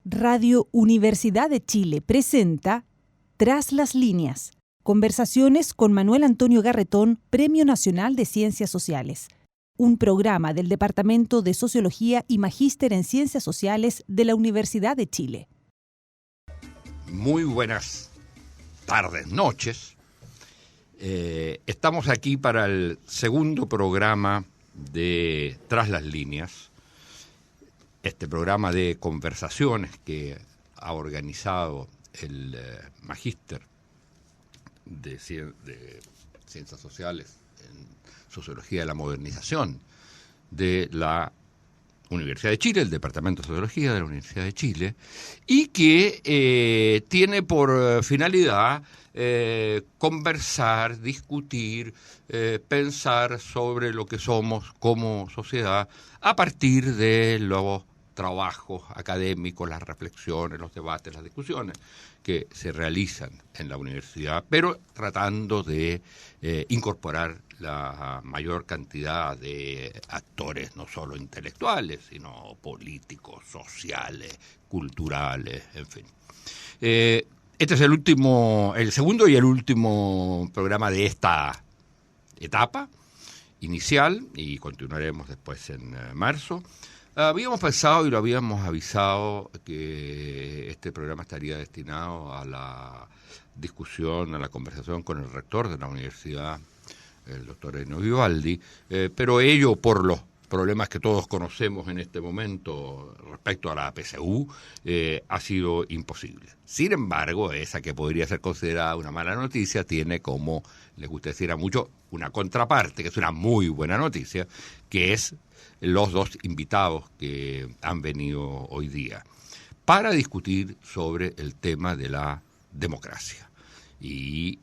Radio Universidad de Chile presenta Tras las líneas. Conversaciones con Manuel Antonio Garretón, Premio Nacional de Ciencias Sociales. Un programa del Departamento de Sociología y Magíster en Ciencias Sociales de la Universidad de Chile. Muy buenas tardes, noches. Estamos aquí para el segundo programa de Tras las líneas. Este programa de conversaciones que ha organizado el Magíster de Ciencias Sociales en Sociología de la Modernización de la Universidad de Chile, el Departamento de Sociología de la Universidad de Chile, y que tiene por finalidad conversar, discutir, pensar sobre lo que somos como sociedad a partir de los trabajos académicos, las reflexiones, los debates, las discusiones que se realizan en la universidad, pero tratando de incorporar la mayor cantidad de actores, no solo intelectuales, sino políticos, sociales, culturales, en fin. Este es el segundo y el último programa de esta etapa inicial, y continuaremos después en marzo. Habíamos pensado y lo habíamos avisado que este programa estaría destinado a la discusión, a la conversación con el rector de la universidad, el doctor Eno Vivaldi, pero ello por los problemas que todos conocemos en este momento respecto a la PSU, ha sido imposible. Sin embargo, esa que podría ser considerada una mala noticia tiene, como les gusta decir a muchos, una contraparte, que es una muy buena noticia, que es los dos invitados que han venido hoy día para discutir sobre el tema de la democracia. Y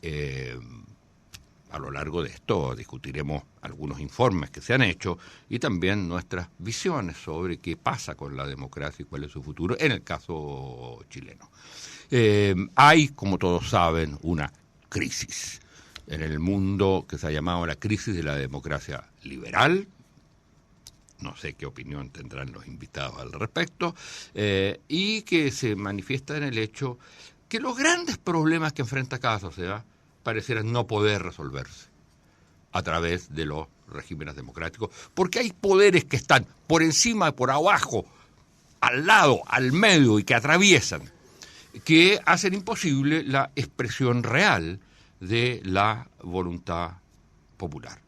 a lo largo de esto discutiremos algunos informes que se han hecho y también nuestras visiones sobre qué pasa con la democracia y cuál es su futuro en el caso chileno. Hay, como todos saben, una crisis en el mundo que se ha llamado la crisis de la democracia liberal. No sé qué opinión tendrán los invitados al respecto, y que se manifiesta en el hecho que los grandes problemas que enfrenta cada sociedad parecieran no poder resolverse a través de los regímenes democráticos, porque hay poderes que están por encima, por abajo, al lado, al medio y que atraviesan, que hacen imposible la expresión real de la voluntad popular.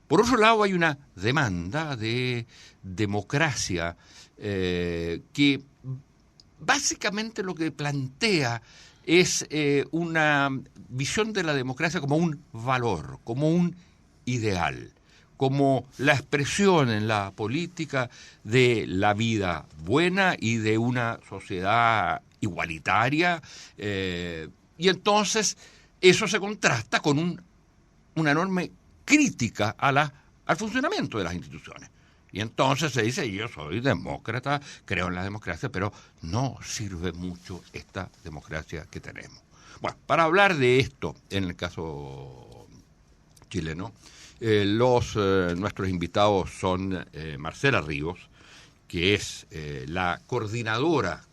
Por otro lado, hay una demanda de democracia que básicamente lo que plantea es una visión de la democracia como un valor, como un ideal, como la expresión en la política de la vida buena y de una sociedad igualitaria. Y entonces eso se contrasta con una enorme crítica al funcionamiento de las instituciones. Y entonces se dice, yo soy demócrata, creo en la democracia, pero no sirve mucho esta democracia que tenemos. Bueno, para hablar de esto, en el caso chileno, nuestros invitados son Marcela Ríos, que es la coordinadora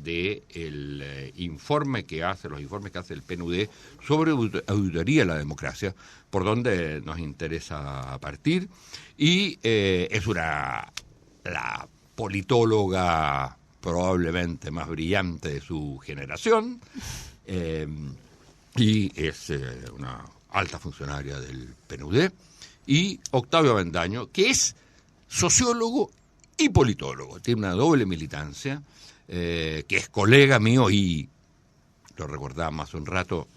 del informe que hace, los informes que hace el PNUD sobre auditoría de la democracia, por donde nos interesa partir, y es la politóloga probablemente más brillante de su generación, y es una alta funcionaria del PNUD, y Octavio Avendaño, que es sociólogo y politólogo, tiene una doble militancia, que es colega mío y lo recordábamos hace un rato,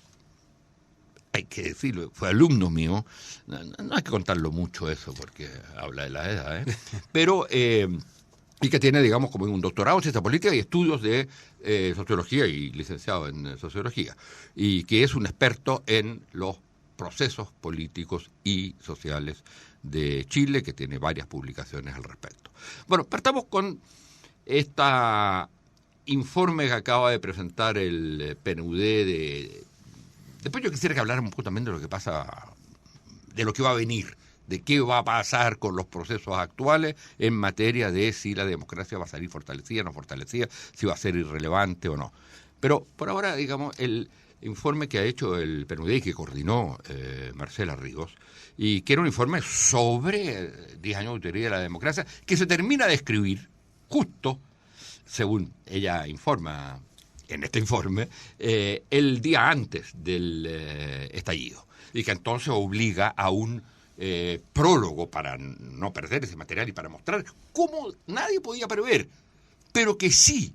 hay que decirlo, fue alumno mío, no hay que contarlo mucho eso porque habla de la edad, pero y que tiene, digamos, como un doctorado en ciencia política y estudios de sociología y licenciado en sociología, y que es un experto en los procesos políticos y sociales de Chile, que tiene varias publicaciones al respecto. Bueno, partamos con esta informe que acaba de presentar el PNUD Después yo quisiera que habláramos justamente de lo que pasa, de lo que va a venir de qué va a pasar con los procesos actuales en materia de si la democracia va a salir fortalecida, no fortalecida, si va a ser irrelevante o no. Pero por ahora, digamos, el informe que ha hecho el PNUD y que coordinó Marcela Ríos, y que era un informe sobre 10 años de teoría de la democracia, que se termina de escribir justo, según ella informa en este informe, el día antes del estallido, y que entonces obliga a un prólogo para no perder ese material y para mostrar cómo nadie podía prever, pero que sí,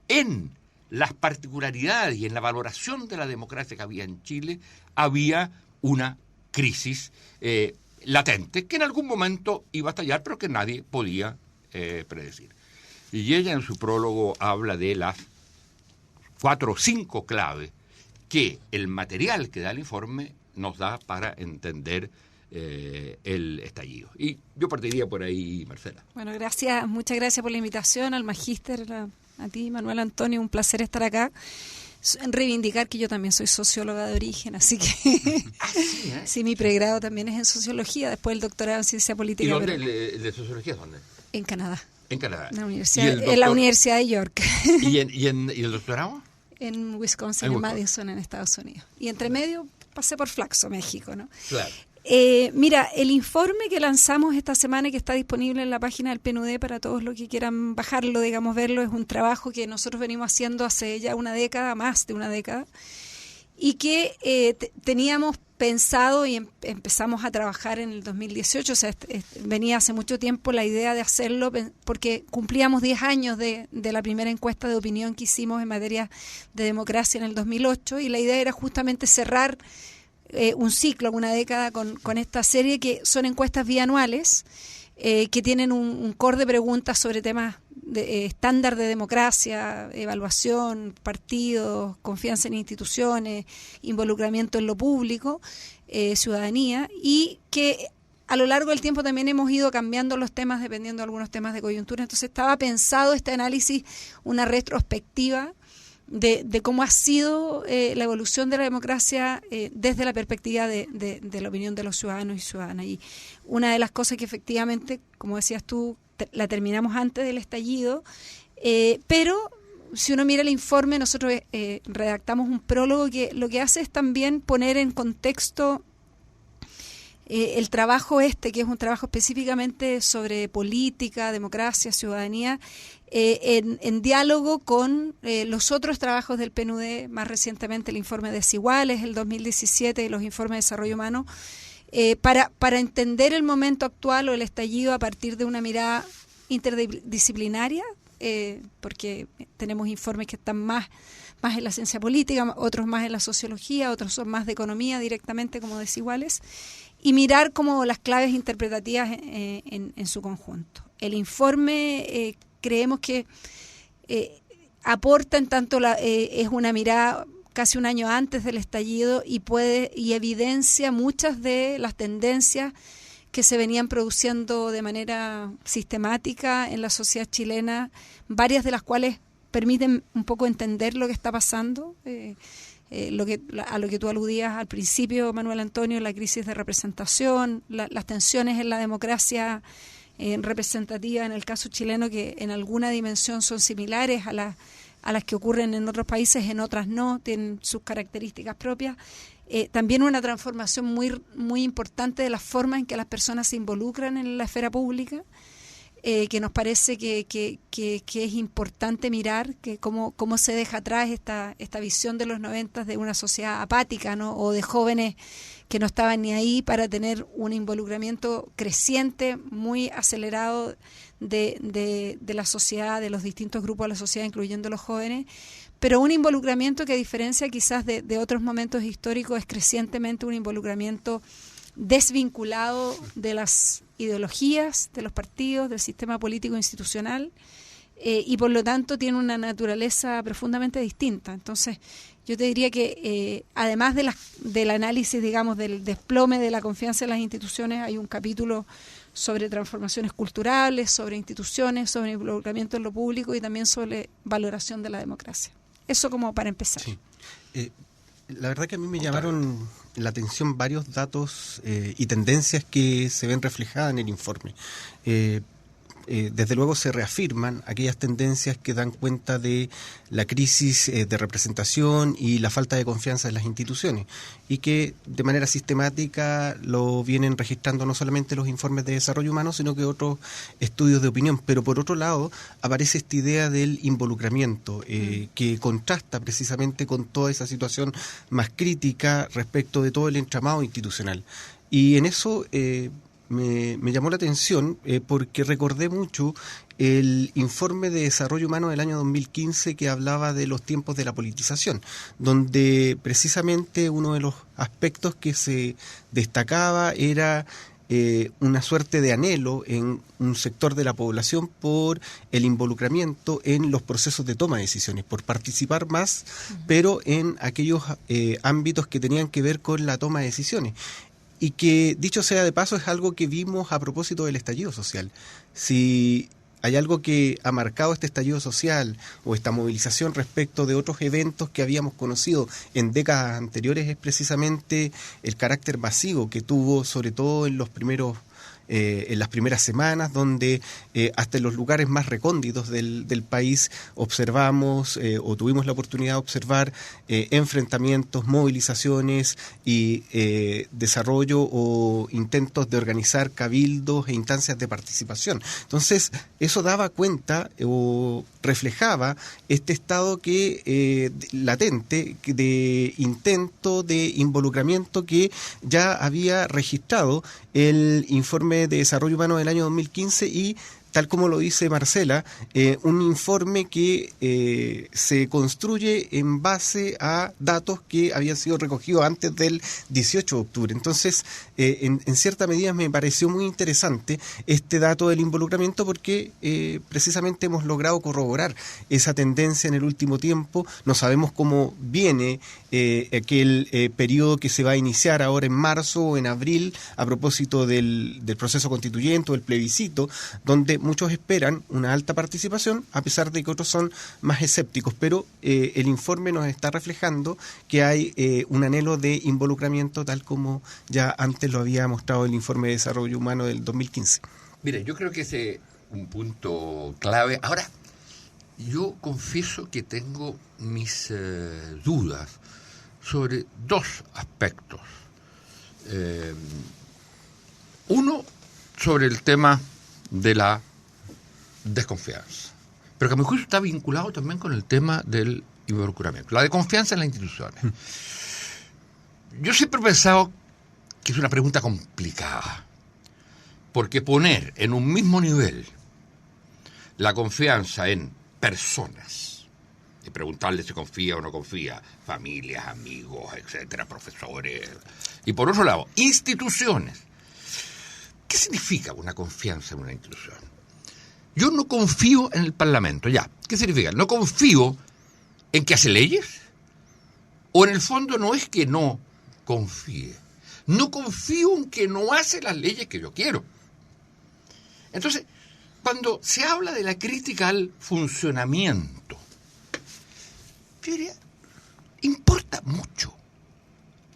en las particularidades y en la valoración de la democracia que había en Chile, había una crisis latente que en algún momento iba a estallar, pero que nadie podía predecir. Y ella en su prólogo habla de las 4 o 5 claves que el material que da el informe nos da para entender el estallido. Y yo partiría por ahí, Marcela. Bueno, gracias, muchas gracias por la invitación al magíster, a ti, Manuel Antonio, un placer estar acá. Reivindicar que yo también soy socióloga de origen, así que sí, mi pregrado también es en sociología, después el doctorado en ciencia política. ¿Y dónde el de sociología dónde? En Canadá. En Canadá. En la Universidad de York. ¿Y el doctorado? En Wisconsin, en Madison, en Estados Unidos. Y entre medio pasé por Flaxo, México, ¿no? Claro. Mira, el informe que lanzamos esta semana y que está disponible en la página del PNUD para todos los que quieran bajarlo, digamos, verlo, es un trabajo que nosotros venimos haciendo hace ya una década, más de una década, y que teníamos pensado y empezamos a trabajar en el 2018, o sea, venía hace mucho tiempo la idea de hacerlo porque cumplíamos 10 años de la primera encuesta de opinión que hicimos en materia de democracia en el 2008, y la idea era justamente cerrar un ciclo, una década con esta serie que son encuestas bianuales que tienen un core de preguntas sobre temas de estándar de democracia, evaluación, partidos, confianza en instituciones, involucramiento en lo público, ciudadanía, y que a lo largo del tiempo también hemos ido cambiando los temas dependiendo de algunos temas de coyuntura. Entonces estaba pensado este análisis, una retrospectiva de cómo ha sido la evolución de la democracia desde la perspectiva de la opinión de los ciudadanos y ciudadanas. Y una de las cosas que efectivamente, como decías tú, la terminamos antes del estallido, pero si uno mira el informe, nosotros redactamos un prólogo que lo que hace es también poner en contexto el trabajo que es un trabajo específicamente sobre política, democracia, ciudadanía, en diálogo con los otros trabajos del PNUD, más recientemente el informe Desiguales, el 2017, y los informes de desarrollo humano, para entender el momento actual o el estallido a partir de una mirada interdisciplinaria, porque tenemos informes que están más en la ciencia política, otros más en la sociología, otros son más de economía directamente como Desiguales, y mirar como las claves interpretativas en su conjunto. El informe creemos que aporta en tanto es una mirada casi un año antes del estallido y evidencia muchas de las tendencias que se venían produciendo de manera sistemática en la sociedad chilena, varias de las cuales permiten un poco entender lo que está pasando, a lo que tú aludías al principio, Manuel Antonio, la crisis de representación, las tensiones en la democracia representativa en el caso chileno, que en alguna dimensión son similares a las que ocurren en otros países, en otras no, tienen sus características propias. También una transformación muy, muy importante de la forma en que las personas se involucran en la esfera pública, que nos parece que es importante mirar que cómo se deja atrás esta visión de los 90 de una sociedad apática, ¿no? O de jóvenes que no estaban ni ahí, para tener un involucramiento creciente, muy acelerado de la sociedad, de los distintos grupos de la sociedad, incluyendo los jóvenes, pero un involucramiento que, a diferencia quizás de otros momentos históricos, es crecientemente un involucramiento desvinculado de las ideologías, de los partidos, del sistema político institucional, y por lo tanto tiene una naturaleza profundamente distinta. Entonces yo te diría que además del análisis, digamos, del desplome de la confianza en las instituciones, hay un capítulo sobre transformaciones culturales, sobre instituciones, sobre involucramiento en lo público y también sobre valoración de la democracia. Eso como para empezar. Sí. La verdad que a mí me llamaron la atención varios datos y tendencias que se ven reflejadas en el informe. Desde luego se reafirman aquellas tendencias que dan cuenta de la crisis de representación y la falta de confianza en las instituciones, y que de manera sistemática lo vienen registrando no solamente los informes de desarrollo humano, sino que otros estudios de opinión. Pero por otro lado aparece esta idea del involucramiento, que contrasta precisamente con toda esa situación más crítica respecto de todo el entramado institucional. Y en eso me llamó la atención porque recordé mucho el informe de desarrollo humano del año 2015 que hablaba de los tiempos de la politización, donde precisamente uno de los aspectos que se destacaba era una suerte de anhelo en un sector de la población por el involucramiento en los procesos de toma de decisiones, por participar más, pero en aquellos ámbitos que tenían que ver con la toma de decisiones. Y que, dicho sea de paso, es algo que vimos a propósito del estallido social. Si hay algo que ha marcado este estallido social o esta movilización respecto de otros eventos que habíamos conocido en décadas anteriores, es precisamente el carácter masivo que tuvo, sobre todo en las primeras semanas, donde hasta en los lugares más recónditos del país observamos o tuvimos la oportunidad de observar enfrentamientos, movilizaciones y desarrollo o intentos de organizar cabildos e instancias de participación. Entonces, eso daba cuenta o reflejaba este estado latente de intento de involucramiento que ya había registrado el informe de desarrollo humano del año 2015 y, tal como lo dice Marcela, un informe que se construye en base a datos que habían sido recogidos antes del 18 de octubre. Entonces, en cierta medida me pareció muy interesante este dato del involucramiento porque precisamente hemos logrado corroborar esa tendencia en el último tiempo. No sabemos cómo viene aquel periodo que se va a iniciar ahora en marzo o en abril a propósito del proceso constituyente o el plebiscito, donde muchos esperan una alta participación, a pesar de que otros son más escépticos, pero el informe nos está reflejando que hay un anhelo de involucramiento, tal como ya antes lo había mostrado el informe de desarrollo humano del 2015. Mire, yo creo que ese es un punto clave. Ahora, yo confieso que tengo mis dudas sobre dos aspectos. Uno, sobre el tema de la desconfianza, pero que a mi juicio está vinculado también con el tema del involucramiento, la desconfianza en las instituciones. Yo siempre he pensado que es una pregunta complicada, porque poner en un mismo nivel la confianza en personas y preguntarle si confía o no confía, familias, amigos, etcétera, profesores, y por otro lado, instituciones. ¿Qué significa una confianza en una institución? Yo no confío en el Parlamento, ya. ¿Qué significa? No confío en que hace leyes, o en el fondo no es que no confíe. No confío en que no hace las leyes que yo quiero. Entonces, cuando se habla de la crítica al funcionamiento, yo diría, importa mucho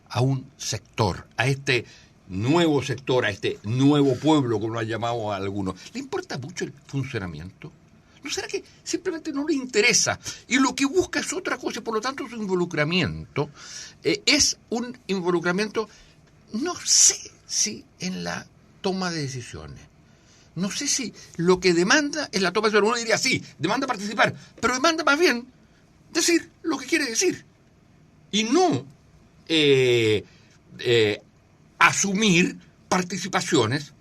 a un sector, a este nuevo sector, a este nuevo pueblo, como lo han llamado a algunos, ¿le importa mucho el funcionamiento? ¿No será que simplemente no le interesa? Y lo que busca es otra cosa, y por lo tanto su involucramiento es un involucramiento, no sé si en la toma de decisiones, no sé si lo que demanda es la toma de decisiones. Uno diría, sí, demanda participar, pero demanda más bien decir lo que quiere decir, y no asumir participaciones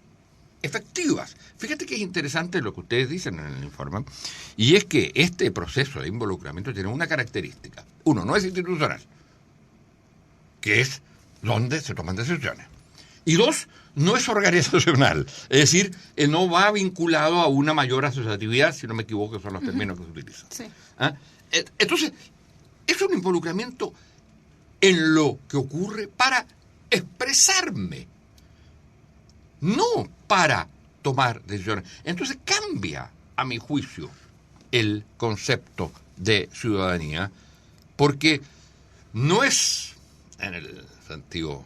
efectivas. Fíjate que es interesante lo que ustedes dicen en el informe, y es que este proceso de involucramiento tiene una característica. Uno, no es institucional, que es donde se toman decisiones. Y dos, no es organizacional, es decir, no va vinculado a una mayor asociatividad, si no me equivoco, son los términos que se utilizan. Sí. Entonces, es un involucramiento en lo que ocurre para expresarme, no para tomar decisiones. Entonces cambia, a mi juicio, el concepto de ciudadanía, porque no es, en el sentido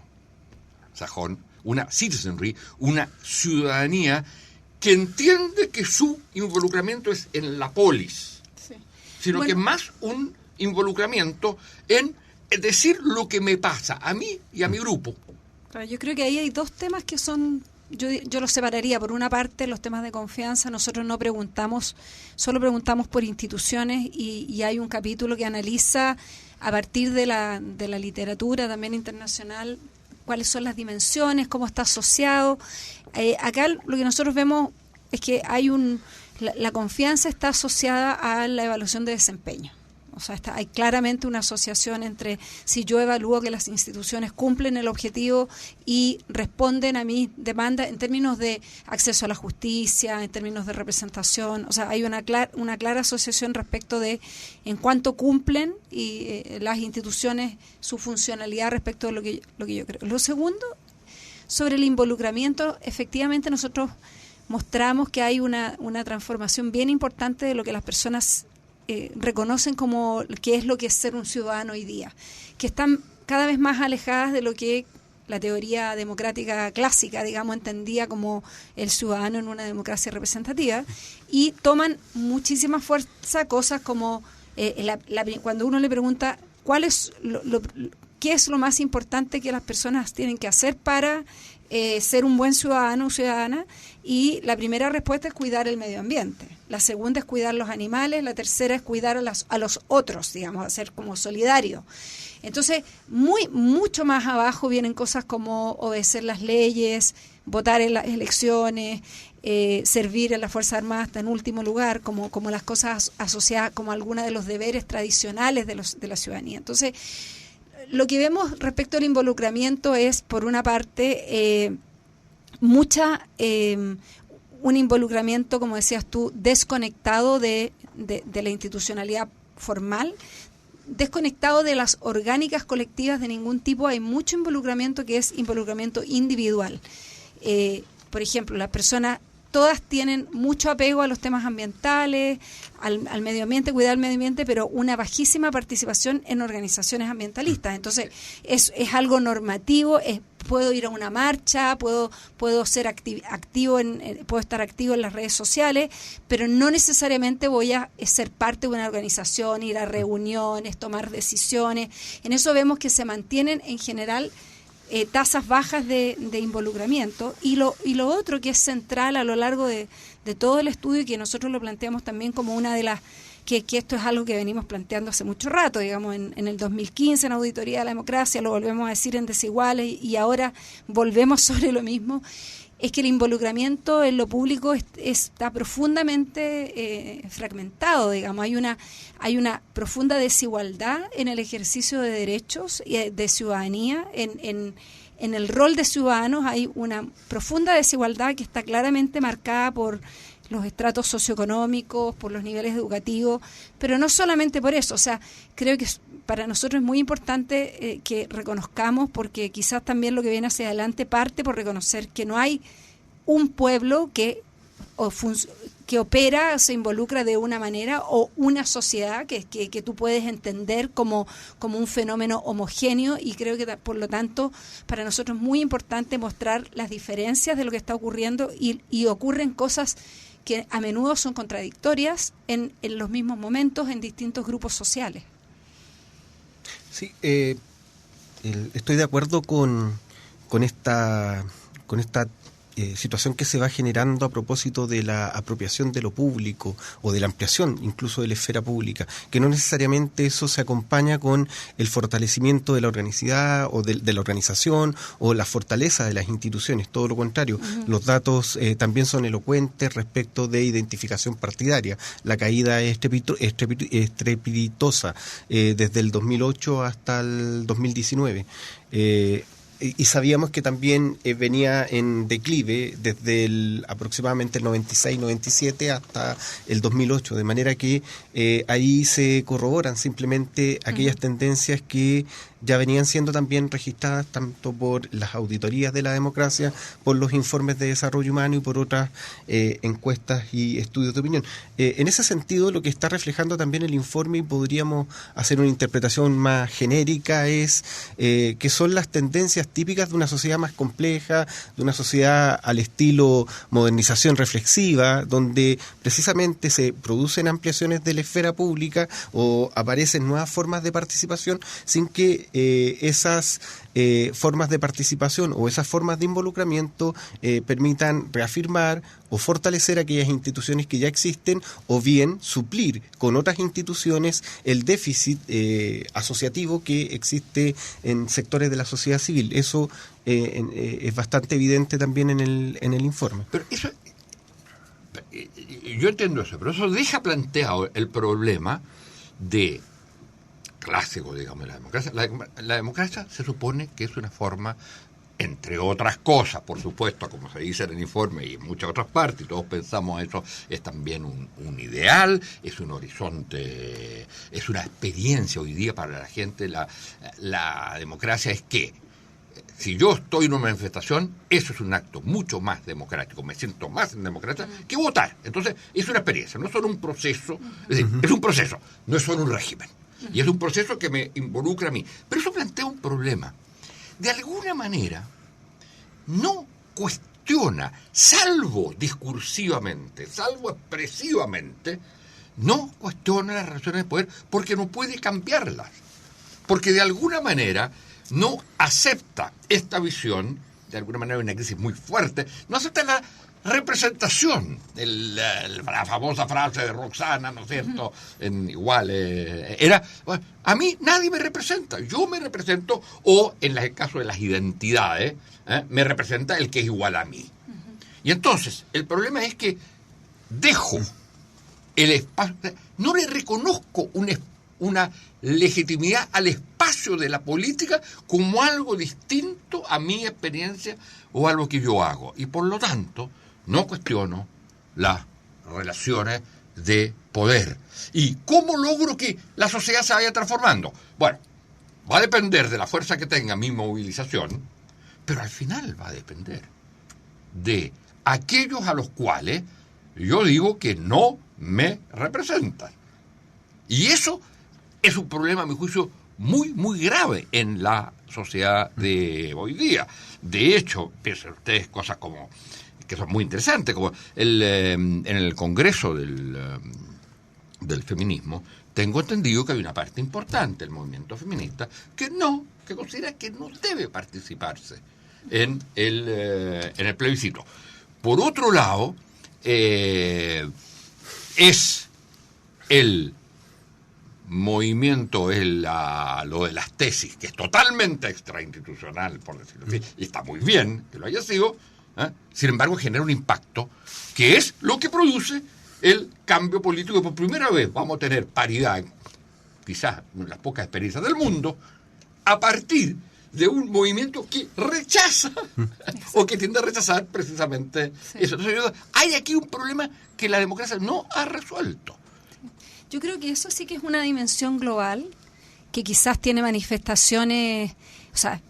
sajón, una citizenry, una ciudadanía que entiende que su involucramiento es en la polis, sino que más un involucramiento en decir lo que me pasa a mí y a mi grupo. Yo creo que ahí hay dos temas que son, yo los separaría. Por una parte, los temas de confianza. Nosotros no preguntamos, solo preguntamos por instituciones, y hay un capítulo que analiza a partir de la literatura también internacional cuáles son las dimensiones, cómo está asociado. Acá lo que nosotros vemos es que hay la confianza está asociada a la evaluación de desempeño. O sea, hay claramente una asociación entre si yo evalúo que las instituciones cumplen el objetivo y responden a mis demandas en términos de acceso a la justicia, en términos de representación. O sea, hay una clara asociación respecto de en cuánto cumplen y las instituciones su funcionalidad respecto de lo que yo creo. Lo segundo, sobre el involucramiento, efectivamente nosotros mostramos que hay una transformación bien importante de lo que las personas reconocen como qué es lo que es ser un ciudadano hoy día, que están cada vez más alejadas de lo que la teoría democrática clásica, digamos, entendía como el ciudadano en una democracia representativa, y toman muchísima fuerza cosas como cuando uno le pregunta qué es lo más importante que las personas tienen que hacer para ser un buen ciudadano o ciudadana, y la primera respuesta es cuidar el medio ambiente, la segunda es cuidar los animales, la tercera es cuidar a los otros, digamos, ser como solidario. Entonces, mucho más abajo vienen cosas como obedecer las leyes, votar en las elecciones, servir en las Fuerzas Armadas, hasta en último lugar, como las cosas asociadas como algunos de los deberes tradicionales de la ciudadanía. Entonces, lo que vemos respecto al involucramiento es, por una parte, un involucramiento, como decías tú, desconectado de la institucionalidad formal, desconectado de las orgánicas colectivas de ningún tipo. Hay mucho involucramiento que es involucramiento individual. Por ejemplo, las personas todas tienen mucho apego a los temas ambientales, al medio ambiente, cuidar el medio ambiente, pero una bajísima participación en organizaciones ambientalistas. Entonces, es algo normativo, puedo ir a una marcha, puedo ser activo puedo estar activo en las redes sociales, pero no necesariamente voy a ser parte de una organización, ir a reuniones, tomar decisiones. En eso vemos que se mantienen en general tasas bajas de involucramiento, y lo otro que es central a lo largo de todo el estudio, y que nosotros lo planteamos también como una de las que esto es algo que venimos planteando hace mucho rato, digamos, en el 2015 en Auditoría de la Democracia, lo volvemos a decir en Desiguales, y ahora volvemos sobre lo mismo, es que el involucramiento en lo público está profundamente fragmentado, digamos. Hay una profunda desigualdad en el ejercicio de derechos y de ciudadanía, en el rol de ciudadanos hay una profunda desigualdad que está claramente marcada por los estratos socioeconómicos, por los niveles educativos, pero no solamente por eso. O sea, creo que para nosotros es muy importante que reconozcamos, porque quizás también lo que viene hacia adelante parte por reconocer que no hay un pueblo que opera, se involucra de una manera, o una sociedad que tú puedes entender como un fenómeno homogéneo, y creo que por lo tanto para nosotros es muy importante mostrar las diferencias de lo que está ocurriendo, y ocurren cosas que a menudo son contradictorias en los mismos momentos en distintos grupos sociales. Sí, estoy de acuerdo con esta situación que se va generando a propósito de la apropiación de lo público, o de la ampliación incluso de la esfera pública, que no necesariamente eso se acompaña con el fortalecimiento de la organicidad o de la organización, o la fortaleza de las instituciones, todo lo contrario. Uh-huh. Los datos también son elocuentes respecto de identificación partidaria. La caída es estrepitosa desde el 2008 hasta el 2019. Y sabíamos que también venía en declive desde aproximadamente el 96-97 hasta el 2008, de manera que ahí se corroboran simplemente aquellas tendencias que ya venían siendo también registradas tanto por las auditorías de la democracia, por los informes de desarrollo humano y por otras encuestas y estudios de opinión. En ese sentido, lo que está reflejando también el informe, y podríamos hacer una interpretación más genérica, es que son las tendencias típicas de una sociedad más compleja, de una sociedad al estilo modernización reflexiva, donde precisamente se producen ampliaciones de la esfera pública o aparecen nuevas formas de participación sin que esas formas de participación o esas formas de involucramiento permitan reafirmar o fortalecer aquellas instituciones que ya existen, o bien suplir con otras instituciones el déficit asociativo que existe en sectores de la sociedad civil. Eso es bastante evidente también en el informe. Pero eso, yo entiendo eso, pero eso deja planteado el problema de clásico, digamos, de la democracia. La democracia se supone que es una forma, entre otras cosas, por supuesto, como se dice en el informe y en muchas otras partes, y todos pensamos eso, es también un ideal, es un horizonte, es una experiencia hoy día para la gente. La democracia es que, si yo estoy en una manifestación, eso es un acto mucho más democrático, me siento más en democracia que votar. Entonces, es una experiencia, no es solo un proceso, es decir, es un proceso, no es solo un régimen. Y es un proceso que me involucra a mí. Pero eso plantea un problema. De alguna manera, no cuestiona, salvo discursivamente, salvo expresivamente, no cuestiona las relaciones de poder porque no puede cambiarlas. Porque de alguna manera no acepta esta visión, de alguna manera hay una crisis muy fuerte, no acepta la representación, la famosa frase de Roxana, ¿no es cierto? Era, bueno, a mí nadie me representa, yo me represento, o en el caso de las identidades, me representa el que es igual a mí. Y entonces, el problema es que dejo el espacio, no le reconozco una legitimidad al espacio de la política como algo distinto a mi experiencia o a lo que yo hago. Y por lo tanto, no cuestiono las relaciones de poder. ¿Y cómo logro que la sociedad se vaya transformando? Bueno, va a depender de la fuerza que tenga mi movilización, pero al final va a depender de aquellos a los cuales yo digo que no me representan. Y eso es un problema, a mi juicio, muy, muy grave en la sociedad de hoy día. De hecho, piensen ustedes cosas como que son muy interesantes, como en el Congreso del Feminismo, tengo entendido que hay una parte importante del movimiento feminista que considera que no debe participarse en el plebiscito. Por otro lado, es el movimiento, lo de las tesis, que es totalmente extrainstitucional, por decirlo así, y está muy bien que lo haya sido, sin embargo genera un impacto que es lo que produce el cambio político. Por primera vez vamos a tener paridad, quizás en las pocas experiencias del mundo, a partir de un movimiento que rechaza o que tiende a rechazar precisamente eso. Entonces, hay aquí un problema que la democracia no ha resuelto. Yo creo que eso sí que es una dimensión global que quizás tiene manifestaciones, o sea,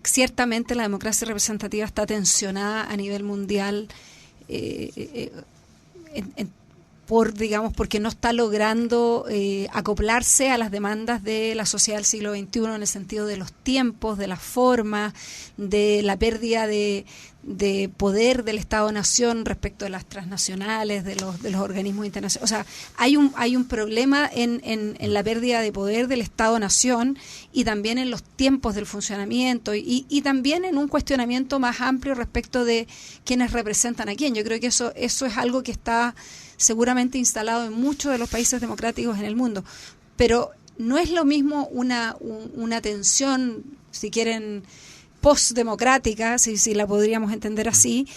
ciertamente la democracia representativa está tensionada a nivel mundial porque no está logrando acoplarse a las demandas de la sociedad del siglo XXI en el sentido de los tiempos, de las formas, de la pérdida de poder del Estado-Nación respecto de las transnacionales, de los organismos internacionales. O sea, hay un problema en la pérdida de poder del Estado-Nación y también en los tiempos del funcionamiento y también en un cuestionamiento más amplio respecto de quiénes representan a quién. Yo creo que eso es algo que está seguramente instalado en muchos de los países democráticos en el mundo. Pero no es lo mismo una tensión, si quieren, postdemocrática, si la podríamos entender así,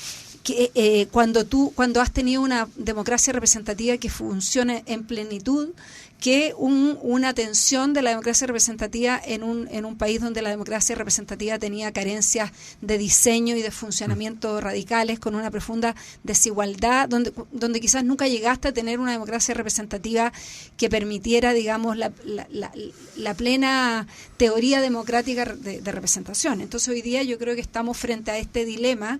cuando has tenido una democracia representativa que funcione en plenitud, que una tensión de la democracia representativa en un país donde la democracia representativa tenía carencias de diseño y de funcionamiento radicales, con una profunda desigualdad, donde quizás nunca llegaste a tener una democracia representativa que permitiera, digamos, la plena teoría democrática de representación. Entonces hoy día yo creo que estamos frente a este dilema,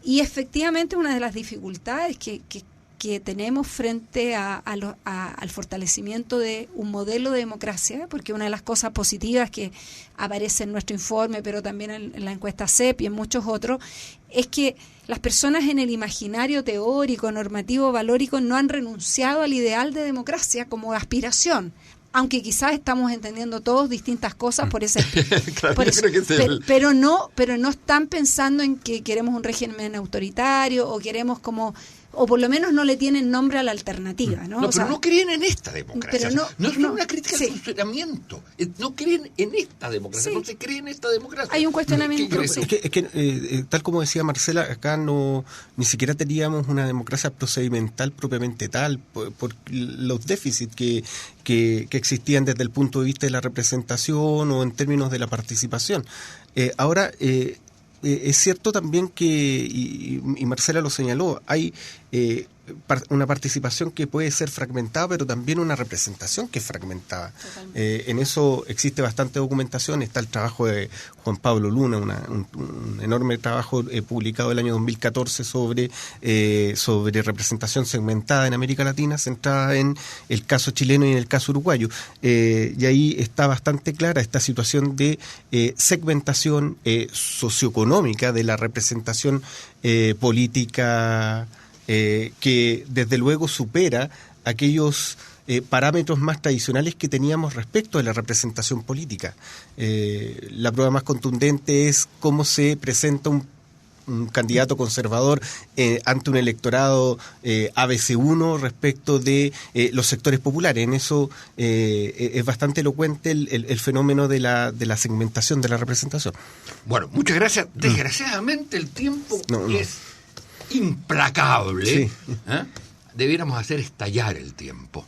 y efectivamente una de las dificultades que tenemos frente al fortalecimiento de un modelo de democracia, porque una de las cosas positivas que aparece en nuestro informe, pero también en la encuesta CEP y en muchos otros, es que las personas en el imaginario teórico, normativo, valórico, no han renunciado al ideal de democracia como aspiración, aunque quizás estamos entendiendo todos distintas cosas por ese, claro, por eso, pero no están pensando en que queremos un régimen autoritario o queremos o por lo menos no le tienen nombre a la alternativa, ¿no? No, pero no creen en esta democracia. Pero no es una crítica al funcionamiento. No creen en esta democracia. Sí. No se cree en esta democracia. Hay un cuestionamiento. Es que tal como decía Marcela, acá ni siquiera teníamos una democracia procedimental propiamente tal, por los déficits que existían desde el punto de vista de la representación o en términos de la participación. Ahora, es cierto también que, y Marcela lo señaló, hay una participación que puede ser fragmentada, pero también una representación que es fragmentada. En eso existe bastante documentación. Está el trabajo de Juan Pablo Luna, un enorme trabajo publicado el año 2014 sobre representación segmentada en América Latina, centrada en el caso chileno y en el caso uruguayo. Y ahí está bastante clara esta situación de segmentación socioeconómica de la representación política, que desde luego supera aquellos parámetros más tradicionales que teníamos respecto de la representación política. La prueba más contundente es cómo se presenta un candidato conservador ante un electorado ABC1 respecto de los sectores populares. En eso es bastante elocuente el fenómeno de la segmentación de la representación. Bueno, muchas gracias. Desgraciadamente el tiempo es implacable. Sí. Debiéramos hacer estallar el tiempo.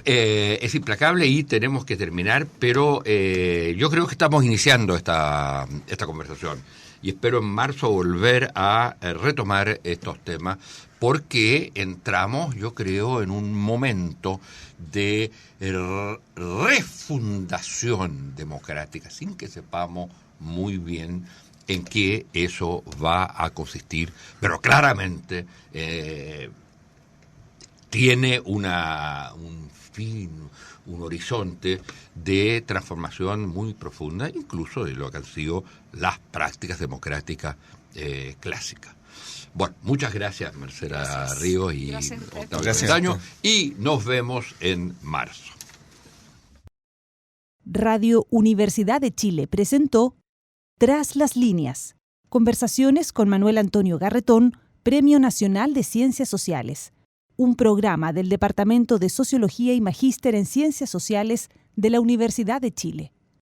Es implacable y tenemos que terminar, pero yo creo que estamos iniciando esta conversación y espero en marzo volver a retomar estos temas, porque entramos, yo creo, en un momento de refundación democrática, sin que sepamos muy bien en qué eso va a consistir, pero claramente tiene un fin, un horizonte de transformación muy profunda, incluso de lo que han sido las prácticas democráticas clásicas. Bueno, muchas gracias, Marcela Ríos y Octavio Castaño, y nos vemos en marzo. Radio Universidad de Chile presentó Tras las líneas. Conversaciones con Manuel Antonio Garretón, Premio Nacional de Ciencias Sociales. Un programa del Departamento de Sociología y Magíster en Ciencias Sociales de la Universidad de Chile.